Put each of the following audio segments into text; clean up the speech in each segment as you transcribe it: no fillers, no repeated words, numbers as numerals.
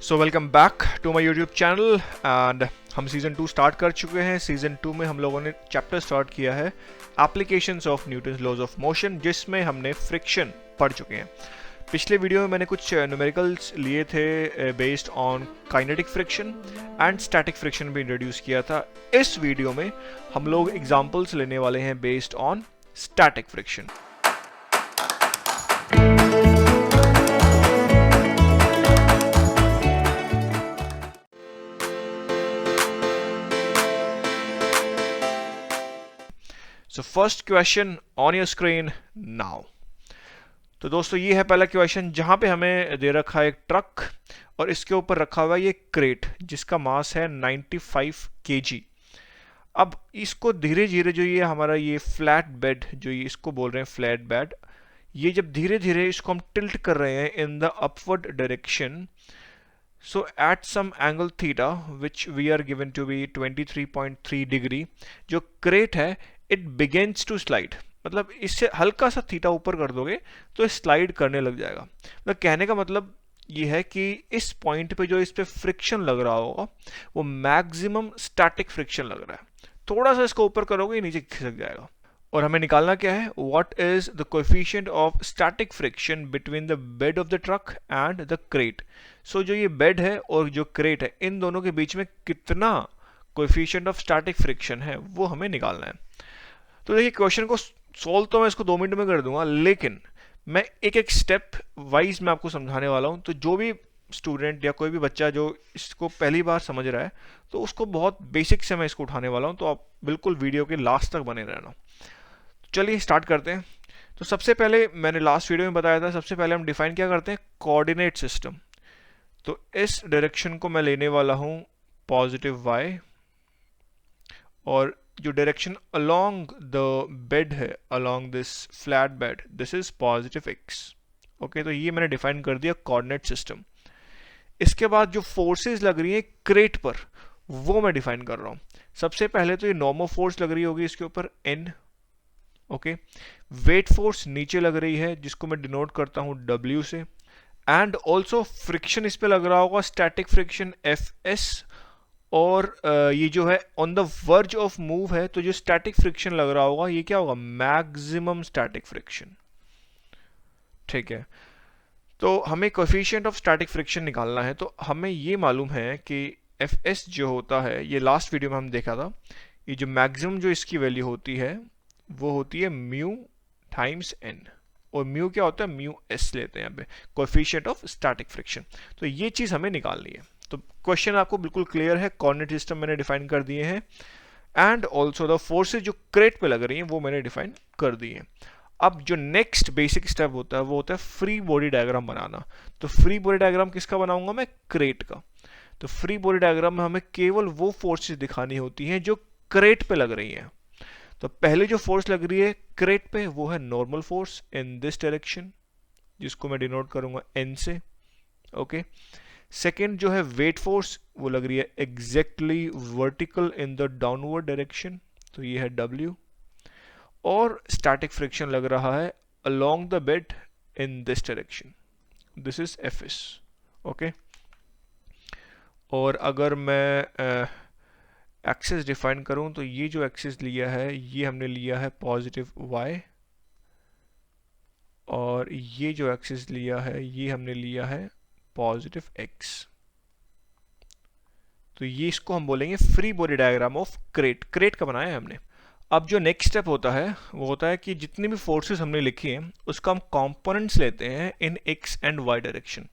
So welcome back to my YouTube channel and हम season 2 start कर चुके हैं। सीज़न 2 में हम लोगों ने चैप्टर स्टार्ट किया है applications of Newton's laws of motion, जिसमें हमने फ्रिक्शन पढ़ चुके हैं। पिछले वीडियो में मैंने कुछ न्यूमेरिकल्स लिए थे based on kinetic friction and static friction भी इंट्रोड्यूस किया था। इस वीडियो में हम लोग एग्जांपल्स लेने वाले हैं based on static friction. So first question on your screen now। तो दोस्तों ये है पहला क्वेश्चन, जहां पे हमें दे रखा है एक ट्रक और इसके ऊपर रखा हुआ है ये क्रेट जिसका मास है 95 kg। अब इसको धीरे धीरे जो ये हमारा ये फ्लैट बेड, जो ये इसको बोल रहे हैं फ्लैट बेड, ये जब धीरे धीरे इसको हम टिल्ट कर रहे हैं in the upward direction, so at some angle theta which we are given to be 23.3 degree, जो क्रेट है it begins to slide। मतलब इससे हल्का सा थीटा ऊपर कर दोगे तो स्लाइड करने लग जाएगा। मतलब कहने का मतलब ये है कि इस पॉइंट पे जो इस पे फ्रिक्शन लग रहा होगा वो मैक्सिमम स्टैटिक फ्रिक्शन लग रहा है। थोड़ा सा इसको ऊपर करोगे नीचे खिसक जाएगा। और हमें निकालना क्या है, what is the coefficient of static friction between the bed of the truck and the crate. So जो ये बेड है और जो क्रेट है, इन दोनों के बीच में कितना कोएफिशिएंट ऑफ स्टैटिक फ्रिक्शन है वो हमें निकालना है। तो देखिए क्वेश्चन को सोल्व तो मैं इसको 2 मिनट में कर दूंगा, लेकिन मैं एक एक स्टेप वाइज मैं आपको समझाने वाला हूं। तो जो भी स्टूडेंट या कोई भी बच्चा जो इसको पहली बार समझ रहा है तो उसको बहुत बेसिक से मैं इसको उठाने वाला हूं, तो आप बिल्कुल वीडियो के लास्ट तक बने रहना। चलिए स्टार्ट करते हैं। तो सबसे पहले मैंने लास्ट वीडियो में बताया था, सबसे पहले हम डिफाइन क्या करते हैं, कोऑर्डिनेट सिस्टम। तो इस डायरेक्शन को मैं लेने वाला हूं पॉजिटिव y, और जो डायरेक्शन अलोंग द बेड है, along this flat bed, this is positive x। Okay, तो ये मैंने डिफाइन कर दिया कोऑर्डिनेट सिस्टम। इसके बाद जो फोर्सेस लग रही हैं क्रेट पर वो मैं डिफाइन कर रहा हूं। सबसे पहले तो ये नॉर्मल फोर्स लग रही होगी इसके ऊपर n। ओके, वेट फोर्स नीचे लग रही है जिसको मैं डिनोट करता हूं W से, एंड ऑल्सो फ्रिक्शन इस पे लग रहा होगा स्टैटिक फ्रिक्शन Fs। और ये जो है on the verge of move है, तो जो स्टैटिक फ्रिक्शन लग रहा होगा ये क्या होगा, मैक्सिमम स्टैटिक फ्रिक्शन। ठीक है, तो हमें कोएफिशिएंट ऑफ स्टैटिक फ्रिक्शन निकालना है। तो हमें ये मालूम है कि Fs जो होता है, ये लास्ट वीडियो में हम देखा था, ये जो मैक्सिमम जो इसकी वैल्यू होती है वो होती है म्यू टाइम्स n। और म्यू क्या होता है, म्यू s लेते हैं यहाँ पे, कोएफिशिएंट ऑफ स्टैटिक फ्रिक्शन। तो ये चीज़ हमें निकालनी है। तो क्वेश्चन आपको बिल्कुल क्लियर है, कोऑर्डिनेट सिस्टम मैंने डिफाइन कर दिए हैं, एंड ऑल्सो द फोर्सेज जो क्रेट पे लग रही हैं वो मैंने डिफाइन कर दिए हैं। अब जो नेक्स्ट बेसिक स्टेप होता है वो होता है फ्री बॉडी डायग्राम बनाना। तो फ्री बॉडी डायग्राम किसका बनाऊंगा मैं, क्रेट का। तो फ्री बॉडी डायग्राम में हमें केवल वो फोर्सेज दिखानी होती हैं जो क्रेट पे लग रही हैं। तो पहले जो फोर्स लग रही है क्रेट पे वो है normal force in this direction, जिसको मैं डिनोट करूंगा n से। ओके, सेकेंड जो है वेट फोर्स, वो लग रही है exactly vertical in the downward direction, तो ये है W। और स्टैटिक फ्रिक्शन लग रहा है along the bed in this direction, this is Fs। Okay, और अगर मैं एक्सिस डिफाइन करूं तो ये जो एक्सिस लिया है ये हमने लिया है पॉजिटिव y, और ये जो एक्सिस लिया है ये हमने लिया है पॉजिटिव x। तो ये इसको हम बोलेंगे free body diagram of crate. Crate का बनाया है हमने। अब जो नेक्स्ट स्टेप होता है वो होता है कि जितनी भी फोर्सेस हमने लिखी हैं उसका हम कंपोनेंट्स लेते हैं इन x एंड y डायरेक्शन।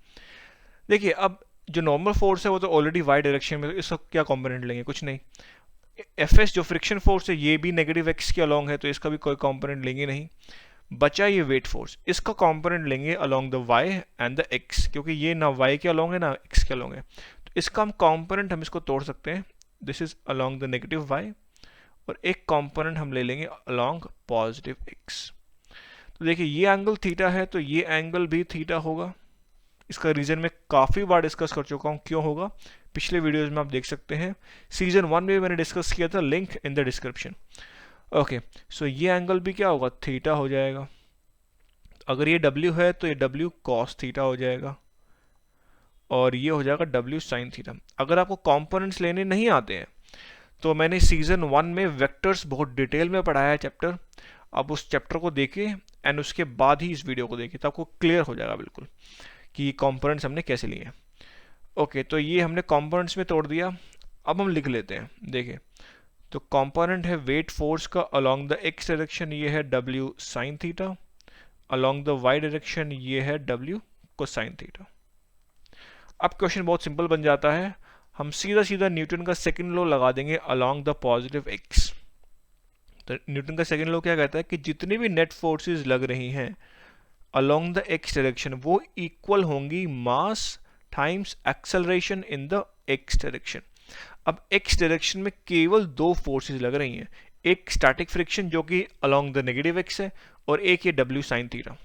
देखिए अब जो नॉर्मल फोर्स है वो तो ऑलरेडी y डायरेक्शन में, तो इसका क्या कंपोनेंट लेंगे, कुछ नहीं। Fs जो फ्रिक्शन फोर्स है ये भी नेगेटिव x के अलोंग है, तो इसका भी कोई कंपोनेंट लेंगे नहीं। बचा ये वेट फोर्स, इसका कंपोनेंट लेंगे along the y and the x, क्योंकि ये ना y के अलोंग है ना x के अलोंग है। तो इसका हम कंपोनेंट हम इसको तोड़ सकते हैं, this is along the negative y, और एक कंपोनेंट हम ले लेंगे अलोंग पॉजिटिव x। तो देखिए ये एंगल थीटा है तो ये एंगल भी थीटा होगा। इसका रीजन मैं काफ़ी बार डिस्कस कर चुका हूँ, क्यों होगा पिछले वीडियोस में आप देख सकते हैं। सीजन 1 में मैंने डिस्कस किया था, link in the description. Okay, so ये एंगल भी क्या होगा, थीटा हो जाएगा। अगर ये W है तो ये W cos थीटा हो जाएगा। और ये हो जाएगा W sin थीटा। अगर आपको कंपोनेंट्स लेने नहीं आते हैं तो मैंने सीजन 1 में वेक्टर्स बहुत डिटेल में पढ़ाया है चैप्टर, आप उस चैप्टर को देखिए एंड उसके बाद ही इस वीडियो को देखिए, तो आपको क्लियर हो जाएगा बिल्कुल कि कंपोनेंट्स हमने कैसे लिए हैं। ओके, तो ये हमने कंपोनेंट्स में तोड़ दिया। अब हम लिख लेते हैं, देखिए तो कंपोनेंट है वेट फोर्स का अलोंग द एक्स डायरेक्शन, ये है W sin theta, along the Y direction ये है W कोसाइन थीटा। अब क्वेश्चन बहुत सिंपल बन जाता है, हम सीधा सीधा न्यूटन का सेकंड लॉ लगा देंगे अलोंग द पॉजिटिव एक्स। तो न्यूटन का सेकंड लॉ क्या कहता है कि जितनी भी नेट फोर्सेस लग रही हैं अलोंग द एक्स डायरेक्शन वो इक्वल होंगी मास times acceleration in the X direction. अब एक्स डायरेक्शन में केवल दो फोर्सेस लग रही हैं, एक स्टैटिक फ्रिक्शन जो कि अलोंग द नेगेटिव एक्स है और एक ये W sin थीटा।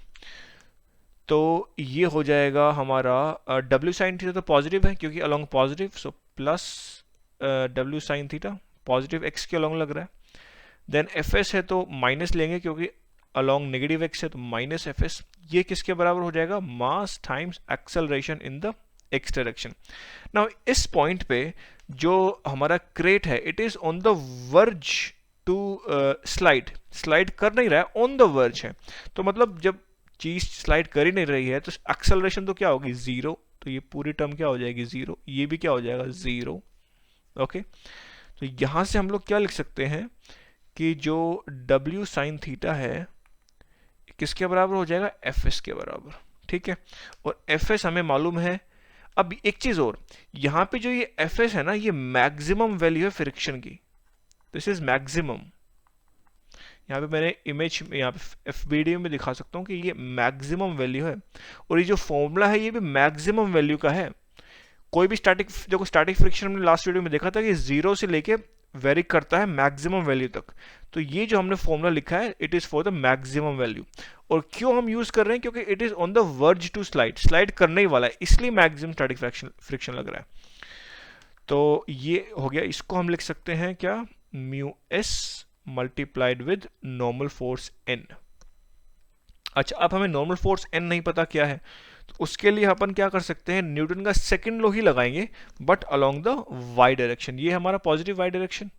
तो ये हो जाएगा हमारा W sin थीटा तो पॉजिटिव है क्योंकि along positive, so plus W sin theta positive x के अलोंग लग रहा है। देन Fs है तो माइनस लेंगे क्योंकि अलोंग नेगेटिव एक्स है तो माइनस Fs। ये किसके बराबर हो जाएगा, mass times acceleration in the X direction. Now इस पॉइंट पे जो हमारा क्रेट है it is on the verge to slide कर नहीं रहा है, ऑन द वर्ज है। तो मतलब जब चीज स्लाइड कर ही नहीं रही है तो एक्सेलरेशन तो क्या होगी, जीरो। तो ये पूरी टर्म क्या हो जाएगी, जीरो। ये भी क्या हो जाएगा, जीरो। ओके, तो यहां से हम लोग क्या लिख सकते हैं कि जो W sin थीटा है किसके बराबर हो जाएगा, Fs के बराबर। ठीक है, और Fs हमें मालूम है। अब एक चीज और, यहां पे जो ये Fs है ना, ये मैक्सिमम वैल्यू है फ्रिक्शन की, दिस इज मैक्सिमम। यहाँ पे मैंने इमेज यहाँ पे FBD में दिखा सकता हूँ कि ये मैक्सिमम वैल्यू है, और ये जो फॉर्मूला है ये भी मैक्सिमम वैल्यू का है। कोई भी स्टैटिक फ्रिक्शन हमने लास्ट वीडियो में देखा था कि जीरो से लेके वेरी करता है मैक्सिमम वैल्यू तक। तो ये जो हमने फॉर्मूला लिखा है it is for the maximum value. और क्यों हम यूज कर रहे हैं, क्योंकि it is on the verge to slide करने ही वाला है, इसलिए मैक्सिमम स्टैटिक फ्रिक्शन लग रहा है। तो ये हो गया, इसको हम लिख सकते हैं क्या, mu s multiplied with normal force N. अच्छा, अब हमें नॉर्मल फोर्स एन नहीं पता क्या है, तो उसके लिए अपन क्या कर सकते हैं, न्यूटन का सेकंड लॉ ही लगाएंगे but along the Y direction. ये हमारा पॉजिटिव वाई डायरेक्शन।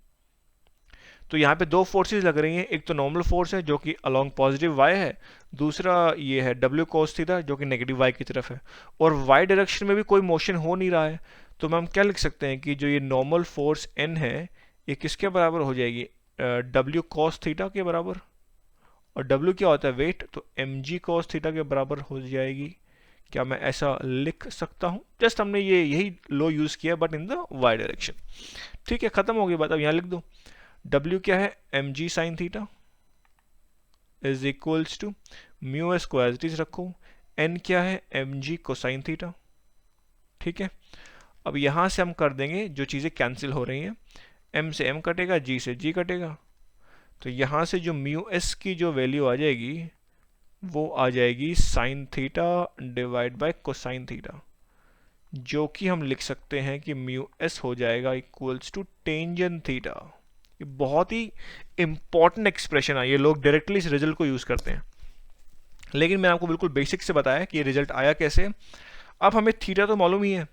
तो यहाँ पे दो फोर्सेस लग रही हैं, एक तो नॉर्मल फोर्स है जो कि अलोंग पॉजिटिव वाई है, दूसरा ये है W cos थीटा जो कि नेगेटिव वाई की तरफ है, और वाई डायरेक्शन में भी कोई मोशन हो नहीं रहा है। तो हम क्या लिख सकते हैं कि जो ये नॉर्मल फोर्स N है ये किसके बराबर हो जाएगी, W cos थीटा के बराबर। और W क्या होता है, वेट, तो mg cos थीटा के बराबर हो जाएगी। क्या मैं ऐसा लिख सकता हूँ, जस्ट हमने ये यही लो यूज किया but in the Y direction. ठीक है, खत्म हो गई बात। अब यहाँ लिख दो W क्या है, mg sin theta is equals to mu s को एज इट इज रखो, n क्या है, mg कोसाइन थीटा। ठीक है, अब यहां से हम कर देंगे जो चीजें कैंसिल हो रही हैं, m से m कटेगा, g से g कटेगा। तो यहां से जो म्यू एस की जो वैल्यू आ जाएगी वो आ जाएगी sine theta divide by cosine theta, जो कि हम लिख सकते हैं कि म्यू एस हो जाएगा इक्वल्स टू टेंजेंट थीटा। ये बहुत ही इंपॉर्टेंट एक्सप्रेशन है, ये लोग डायरेक्टली इस रिजल्ट को यूज करते हैं, लेकिन मैंने आपको बिल्कुल बेसिक से बताया कि ये रिजल्ट आया कैसे। अब हमें थीटा तो मालूम ही है,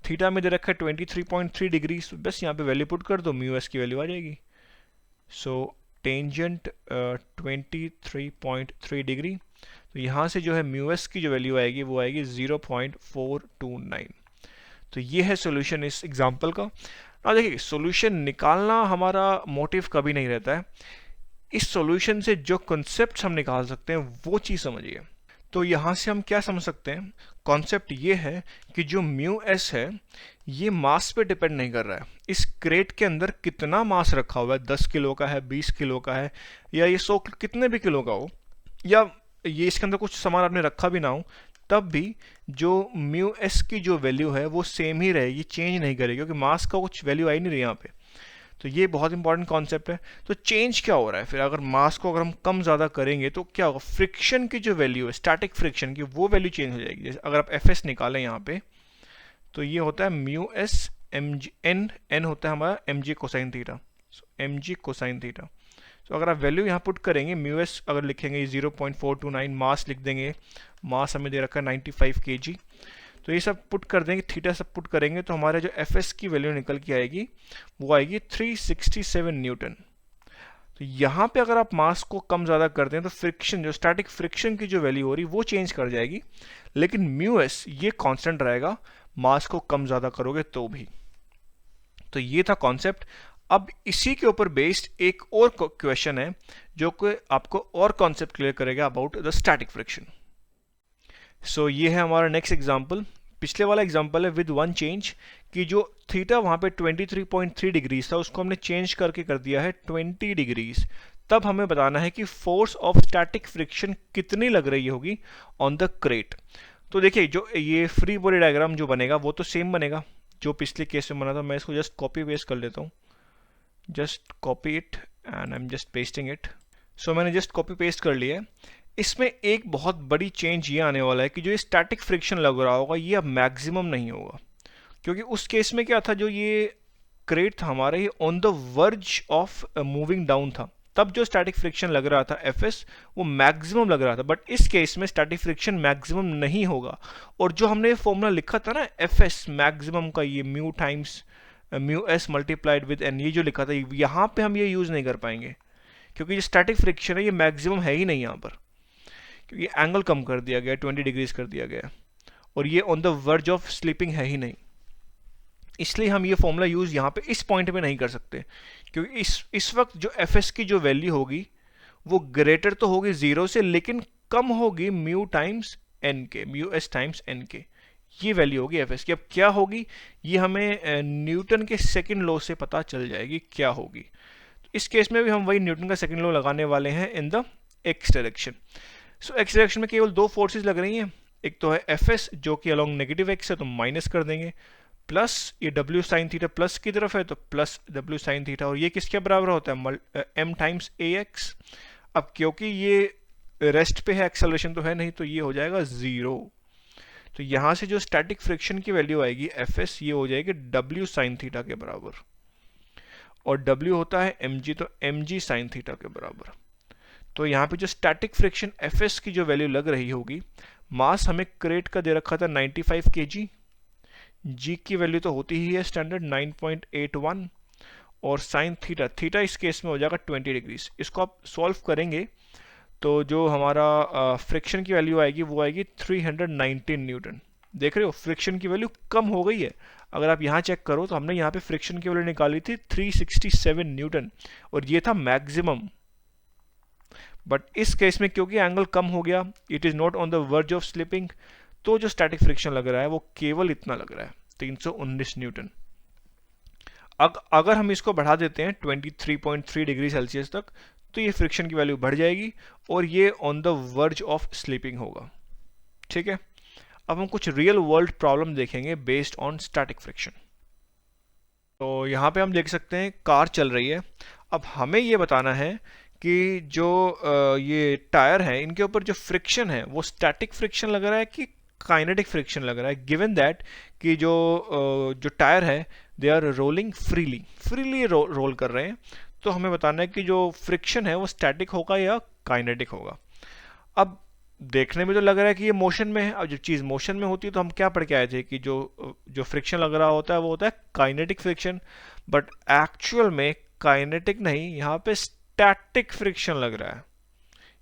थीटा में दे रखा है 23.3 डिग्री, बस यहाँ पे वैल्यू पुट कर दो, म्यू एस की वैल्यू आ जाएगी। सो टेंजेंट 23.3 डिग्री, तो यहाँ से जो है म्यू एस की जो वैल्यू आएगी वो आएगी 0.429। तो ये है सॉल्यूशन इस एग्जांपल का। अब देखिए, सॉल्यूशन निकालना हमारा मोटिव कभी नहीं रहता है, इस सॉल्यूशन से जो कॉन्सेप्ट्स हम निकाल सकते हैं वो चीज़ समझिए। तो यहाँ से हम क्या समझ सकते हैं, कॉन्सेप्ट ये है कि जो म्यू एस है ये मास पे डिपेंड नहीं कर रहा है, इस क्रेट के अंदर कितना मास रखा हुआ है, 10 किलो का है, 20 किलो का है, या ये 100 कितने भी किलो का हो, या ये इसके अंदर कुछ सामान आपने रखा भी ना हो, तब भी जो म्यू एस की जो वैल्यू है वो सेम ही रहेगी, चेंज नहीं करेगी, क्योंकि मास का कुछ वैल्यू आई नहीं रही यहाँ पे। तो ये बहुत इंपॉर्टेंट कॉन्सेप्ट है। तो चेंज क्या हो रहा है फिर, अगर मास को अगर हम कम ज़्यादा करेंगे तो क्या होगा, फ्रिक्शन की जो वैल्यू है, स्टैटिक फ्रिक्शन की, वो वैल्यू चेंज हो जाएगी। जैसे अगर आप एफ एस निकालें यहाँ पे, तो ये होता है mu s m g N होता है हमारा m g cosine theta, m g cosine theta. तो अगर आप वैल्यू यहाँ पुट करेंगे, म्यू एस अगर लिखेंगे 0.429, मास लिख देंगे, मास हमें दे रखा है 95 kg, तो ये सब पुट कर देंगे, थीटा सब पुट करेंगे तो हमारे जो एफ की वैल्यू निकल के आएगी वो आएगी 367 न्यूटन। तो यहाँ पे अगर आप मास को कम ज़्यादा करते हैं तो फ्रिक्शन, जो स्टैटिक फ्रिक्शन की जो वैल्यू हो रही वो चेंज कर जाएगी, लेकिन म्यू एस ये कांस्टेंट रहेगा मास को कम ज़्यादा करोगे तो भी। तो ये था कॉन्सेप्ट। अब इसी के ऊपर बेस्ड एक और क्वेश्चन है जो कि आपको और कॉन्सेप्ट क्लियर करेगा अबाउट द स्टैटिक फ्रिक्शन। सो ये है हमारा नेक्स्ट एग्जांपल। पिछले वाला एग्जांपल है विद वन चेंज कि जो थीटा वहाँ पे 23.3 डिग्रीज था उसको हमने चेंज करके कर दिया है 20 डिग्रीज। तब हमें बताना है कि फोर्स ऑफ स्टैटिक फ्रिक्शन कितनी लग रही होगी ऑन द क्रेट। तो देखिए जो ये फ्री बॉडी डायग्राम जो बनेगा वो तो सेम बनेगा जो पिछले केस में बना था। मैं इसको जस्ट कॉपी पेस्ट कर लेता हूँ, just copy it and I am just pasting it. So मैंने जस्ट कॉपी पेस्ट कर लिया है। इसमें एक बहुत बड़ी चेंज ये आने वाला है कि जो ये स्टैटिक फ्रिक्शन लग रहा होगा ये अब मैक्सिमम नहीं होगा, क्योंकि उस केस में क्या था, जो ये क्रेट था हमारा ये on the verge of moving down था, तब जो स्टैटिक फ्रिक्शन लग रहा था एफएस वो मैक्सिमम लग रहा था। बट इस केस में स्टैटिक फ्रिक्शन मैक्सिमम नहीं होगा, और जो हमने फॉर्मूला लिखा था ना एफएस मैक्सिमम का, ये mu times mu s multiplied with N, ये जो लिखा था यहाँ पे हम ये यूज़ नहीं कर पाएंगे, क्योंकि जो स्टैटिक फ्रिक्शन है ये मैक्सिमम है ही नहीं यहाँ पर, क्योंकि एंगल कम कर दिया गया, 20 डिग्रीज कर दिया गया, और ये on the verge of slipping है ही नहीं। इसलिए हम ये फॉर्मूला यूज़ यहाँ पे इस पॉइंट पे नहीं कर सकते, क्योंकि इस वक्त जो एफ की जो वैल्यू होगी वो ग्रेटर तो होगी 0 से, लेकिन कम होगी म्यू टाइम्स एन के, म्यू एस टाइम्स एन के, ये वैल्यू होगी एफ की। अब क्या होगी ये हमें न्यूटन के सेकेंड लॉ से पता चल जाएगी क्या होगी। तो इस केस में भी हम वही न्यूटन का सेकेंड लॉ लगाने वाले हैं इन the X direction. So x direction में केवल दो फोर्सेस लग रही हैं, एक तो है एफ एस जो कि अलॉन्ग नेगेटिव एक्स है तो माइनस कर देंगे, प्लस ये डब्ल्यू साइन थीटा प्लस की तरफ है तो प्लस डब्ल्यू साइन थीटा, और ये किसके बराबर होता है एम टाइम्स ए एक्स। अब क्योंकि ये रेस्ट पे है, एक्सेलरेशन तो है नहीं, तो ये हो जाएगा 0। तो यहाँ से जो स्टैटिक फ्रिक्शन की वैल्यू आएगी एफ एस ये हो जाएगी डब्ल्यू साइन थीटा के बराबर, और डब्ल्यू होता है एम जी, तो एम जी साइन थीटा के बराबर। तो यहाँ पे जो स्टैटिक फ्रिक्शन एफ एस की जो वैल्यू लग रही होगी, मास हमें क्रेट का दे रखा था 95 kg, जी की वैल्यू तो होती ही है स्टैंडर्ड 9.81, और साइन थीटा, थीटा इस केस में हो जाएगा 20 डिग्रीज। इसको आप सॉल्व करेंगे तो जो हमारा फ्रिक्शन की वैल्यू आएगी वो आएगी 319 न्यूटन। देख रहे हो फ्रिक्शन की वैल्यू कम हो गई है। अगर आप यहाँ चेक करो तो हमने यहाँ पे फ्रिक्शन की वैल्यू निकाली थी 367 न्यूटन, और ये था मैक्सिमम। बट इस केस में क्योंकि एंगल कम हो गया, it is not on the verge of slipping, तो जो स्टैटिक फ्रिक्शन लग रहा है वो केवल इतना लग रहा है 319 न्यूटन। अगर हम इसको बढ़ा देते हैं 23.3 डिग्री सेल्सियस तक तो ये फ्रिक्शन की वैल्यू बढ़ जाएगी और ये on the verge of sleeping होगा। ठीक है, अब हम कुछ रियल वर्ल्ड प्रॉब्लम देखेंगे बेस्ड ऑन स्टैटिक फ्रिक्शन। तो यहाँ पे हम देख सकते हैं कार चल रही है। अब हमें ये बताना है कि जो ये टायर है इनके ऊपर जो फ्रिक्शन है वो स्टैटिक फ्रिक्शन लग रहा है कि काइनेटिक फ्रिक्शन लग रहा है, गिवन दैट कि जो टायर है they are rolling freely roll कर रहे हैं। तो हमें बताना है कि जो फ्रिक्शन है वो स्टैटिक होगा या काइनेटिक होगा। अब देखने में तो लग रहा है कि ये मोशन में है। अब जब चीज़ मोशन में होती है तो हम क्या पढ़ के आए थे कि जो फ्रिक्शन लग रहा होता है वो होता है काइनेटिक फ्रिक्शन, बट एक्चुअल में काइनेटिक नहीं, यहाँ पे स्टैटिक फ्रिक्शन लग रहा है।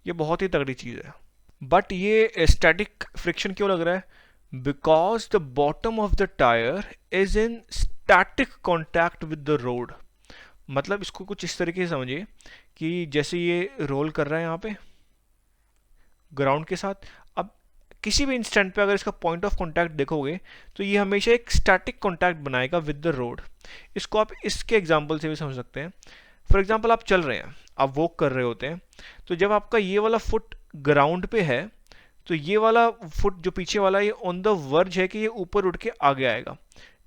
ये बहुत ही तगड़ी चीज़ है। बट ये स्टैटिक फ्रिक्शन क्यों लग रहा है? Because the bottom of the tyre is in static contact with the road. मतलब इसको कुछ इस तरीके से समझिए कि जैसे ये रोल कर रहा है यहाँ पे ग्राउंड के साथ, अब किसी भी इंस्टेंट पे अगर इसका पॉइंट ऑफ कॉन्टैक्ट देखोगे तो ये हमेशा एक स्टैटिक कॉन्टैक्ट बनाएगा विद द रोड। इसको आप इसके एग्जांपल से भी समझ सकते हैं। फॉर एग्जांपल आप चल रहे हैं, आप वॉक कर रहे होते हैं, तो जब आपका ये वाला फुट ग्राउंड पे है तो ये वाला फुट जो पीछे वाला ये ऑन द वर्ज है कि ये ऊपर उठ के आगे आएगा।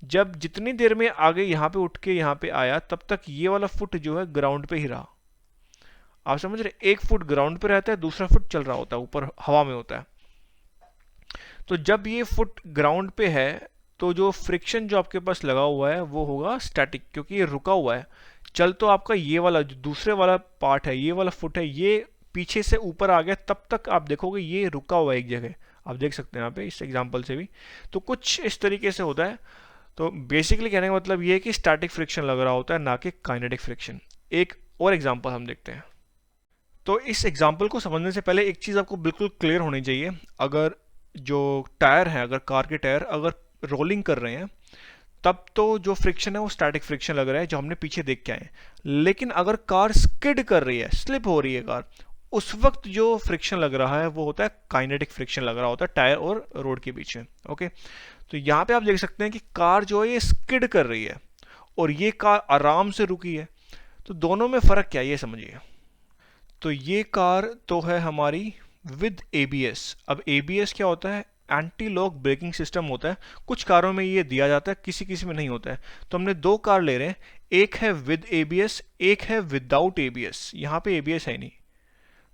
जब जितनी देर में आगे यहाँ पे उठ के यहाँ पे आया तब तक ये वाला फुट जो है ग्राउंड पे ही रहा। आप समझ रहे, एक फुट ग्राउंड पे रहता है, दूसरा फुट चल रहा होता है, ऊपर हवा में होता है। तो जब ये फुट ग्राउंड पे है तो जो फ्रिक्शन जो आपके पास लगा हुआ है वो होगा स्टैटिक, क्योंकि ये रुका हुआ है। चल तो आपका ये वाला जो दूसरे वाला पार्ट है, ये वाला फुट है, ये पीछे से ऊपर आ गया, तब तक आप देखोगे ये रुका हुआ है एक जगह, आप देख सकते हैं यहाँ पे इस एग्जांपल से भी। तो कुछ इस तरीके से होता है। तो बेसिकली कहने का मतलब ये है कि स्टैटिक फ्रिक्शन लग रहा होता है, ना कि काइनेटिक फ्रिक्शन। एक और एग्जांपल हम देखते हैं। तो इस एग्जांपल को समझने से पहले एक चीज़ आपको बिल्कुल क्लियर होनी चाहिए। अगर जो टायर है, अगर कार के टायर अगर रोलिंग कर रहे हैं, तब तो जो फ्रिक्शन है वो स्टैटिक फ्रिक्शन लग रहा है, जो हमने पीछे देख के आए। लेकिन अगर कार स्किड कर रही है, स्लिप हो रही है कार, उस वक्त जो फ्रिक्शन लग रहा है वो होता है काइनेटिक फ्रिक्शन लग रहा होता है टायर और रोड के बीच में। ओके, तो यहाँ पे आप देख सकते हैं कि कार जो है ये स्किड कर रही है और ये कार आराम से रुकी है। तो दोनों में फ़र्क क्या है ये समझिए। तो ये कार तो है हमारी विद एबीएस। अब एबीएस क्या होता है? एंटी लॉक ब्रेकिंग सिस्टम होता है। कुछ कारों में ये दिया जाता है, किसी किसी में नहीं होता है। तो हमने दो कार ले रहे हैं, एक है विद एबीएस, एक है विदाउट एबीएस। यहाँ पे एबीएस है नहीं।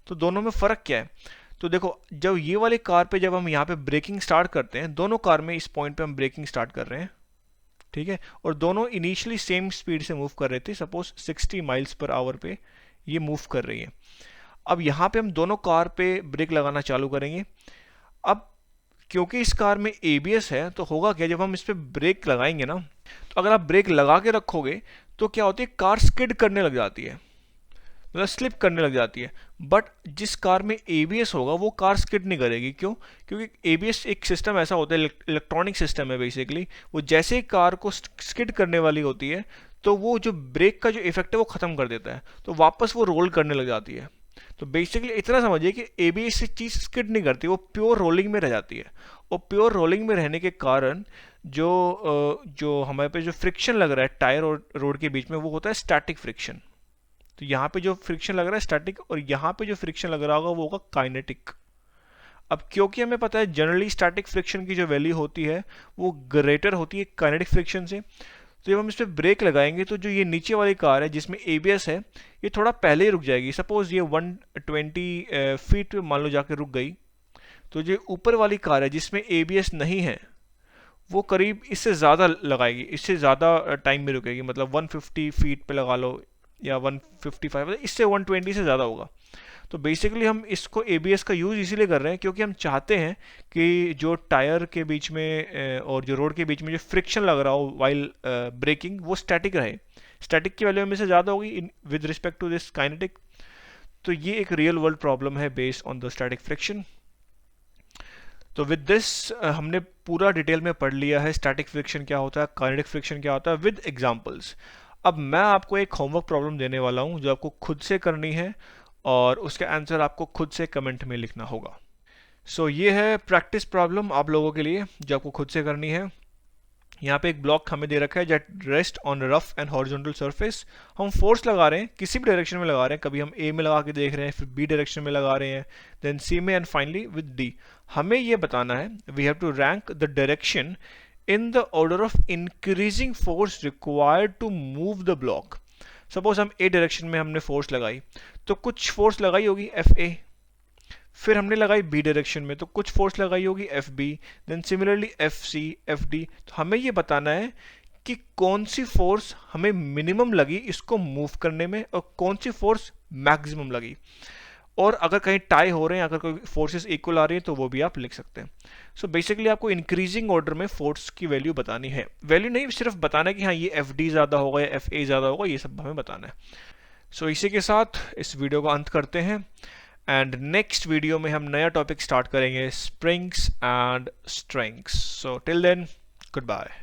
तो दोनों में फ़र्क क्या है? तो देखो, जब ये वाली कार पे जब हम यहाँ पे ब्रेकिंग स्टार्ट करते हैं, दोनों कार में इस पॉइंट पे हम ब्रेकिंग स्टार्ट कर रहे हैं, ठीक है, और दोनों इनिशियली सेम स्पीड से मूव कर रहे थे। सपोज 60 माइल्स पर आवर पे ये मूव कर रही है। अब यहाँ पे हम दोनों कार पे ब्रेक लगाना चालू करेंगे। अब क्योंकि इस कार में एबीएस है, तो होगा क्या, जब हम इस पे ब्रेक लगाएंगे ना, तो अगर आप ब्रेक लगा के रखोगे तो क्या होती है, कार स्किड करने लग जाती है, मतलब स्लिप करने लग जाती है। बट जिस कार में एबीएस होगा वो कार स्किड नहीं करेगी। क्यों? क्योंकि एबीएस एक सिस्टम ऐसा होता है, इलेक्ट्रॉनिक सिस्टम है बेसिकली। वो जैसे ही कार को स्किड करने वाली होती है, तो वो जो ब्रेक का जो इफेक्ट है वो ख़त्म कर देता है, तो वापस वो रोल करने लग जाती है। तो बेसिकली इतना समझिए कि एबीएस से चीज़ स्किड नहीं करती, वो प्योर रोलिंग में रह जाती है। और प्योर रोलिंग में रहने के कारण जो हमारे पे जो फ्रिक्शन लग रहा है टायर और रोड के बीच में, वो होता है स्टैटिक फ्रिक्शन। तो यहाँ पे जो फ्रिक्शन लग रहा है स्टैटिक, और यहाँ पे जो फ्रिक्शन लग रहा होगा वो होगा काइनेटिक। अब क्योंकि हमें पता है जनरली स्टैटिक फ्रिक्शन की जो वैल्यू होती है वो ग्रेटर होती है काइनेटिक फ्रिक्शन से, तो जब हम इस पर ब्रेक लगाएंगे तो जो ये नीचे वाली कार है जिसमें एबीएस है, ये थोड़ा पहले ही रुक जाएगी। सपोज ये 120 फीट मान लो जाके रुक गई, तो जो ऊपर वाली कार है जिसमें एबीएस नहीं है, वो करीब इससे ज़्यादा लगाएगी, इससे ज़्यादा टाइम में रुकेगी। मतलब 150 फीट पे लगा लो या 155, इससे 120 से ज़्यादा होगा। तो बेसिकली हम इसको एबीएस का यूज़ इसीलिए कर रहे हैं क्योंकि हम चाहते हैं कि जो टायर के बीच में और जो रोड के बीच में जो फ्रिक्शन लग रहा हो वाइल ब्रेकिंग, वो स्टैटिक रहे। स्टैटिक की वैल्यू में से ज़्यादा होगी with respect to this kinetic. तो ये एक रियल वर्ल्ड प्रॉब्लम है based on the static friction. तो विद दिस हमने पूरा डिटेल में पढ़ लिया है स्टैटिक फ्रिक्शन क्या होता है, काइनेटिक फ्रिक्शन क्या होता है, विद एग्जांपल्स। अब मैं आपको एक होमवर्क प्रॉब्लम देने वाला हूं जो आपको खुद से करनी है और उसका आंसर आपको खुद से कमेंट में लिखना होगा। सो ये है प्रैक्टिस प्रॉब्लम आप लोगों के लिए जो आपको खुद से करनी है। यहाँ पे एक ब्लॉक हमें दे रखा है jet rest on rough and horizontal surface. हम फोर्स लगा रहे हैं, किसी भी डायरेक्शन में लगा रहे हैं। कभी हम ए में लगा के देख रहे हैं, फिर बी डायरेक्शन में लगा रहे हैं, देन सी में, एंड फाइनली विद डी। हमें ये बताना है, we have to rank the direction in the order of increasing force required to move the block। Suppose हम ए डायरेक्शन में हमने फोर्स लगाई, तो कुछ फोर्स लगाई होगी एफ ए, फिर हमने लगाई बी डायरेक्शन में तो कुछ फोर्स लगाई होगी F B, then similarly F C, F D. तो हमें ये बताना है कि कौन सी फोर्स हमें मिनिमम लगी इसको मूव करने में और कौन सी फोर्स मैक्सिमम लगी। और अगर कहीं टाई हो रहे हैं, अगर कोई फोर्सेस इक्वल आ रही है तो वो भी आप लिख सकते हैं। सो बेसिकली आपको इंक्रीजिंग ऑर्डर में फोर्स की वैल्यू बतानी है। वैल्यू नहीं, सिर्फ बताना है कि हाँ ये एफ डी ज़्यादा होगा या एफ ए ज़्यादा होगा, ये सब हमें बताना है। सो इसी के साथ इस वीडियो का अंत करते हैं एंड नेक्स्ट वीडियो में हम नया टॉपिक स्टार्ट करेंगे, springs and strengths. So till then, good bye.